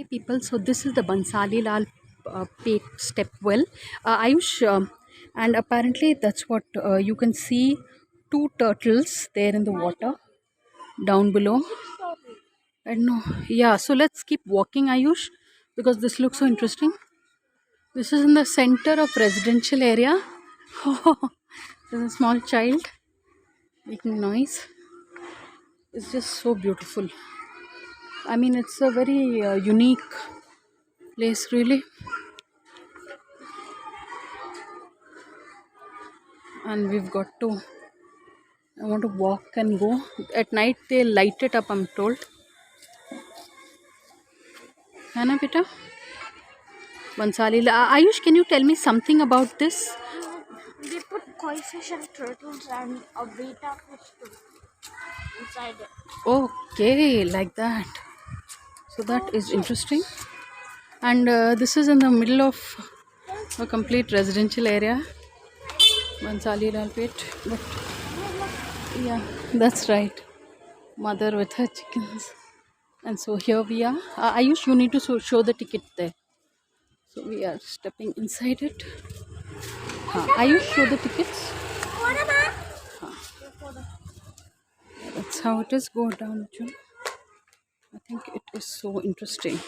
Hey people, so this is the Bansalilalpet step well. Ayush, and apparently that's what you can see two turtles there in the water down below. I don't know. Yeah, so let's keep walking, Ayush, because this looks so interesting. This is in the center of residential area. There's a small child making noise. It's just so beautiful. I mean, it's a very unique place, really. And we've got to I want to walk and go at night. They light it up, I'm told. Hana beta Bansali Ayush, can you tell me something about this? They put koi fish and turtles and a beta fish too inside it. Okay, like that. So that is interesting. And this is in the middle of a complete residential area, Bansalilalpet. But yeah, that's right. Mother with her chickens. And so here we are. Ayush, you need to show the ticket there. So we are stepping inside it. Ayush, show the tickets. That's how it is. Go down, June. I think it is so interesting.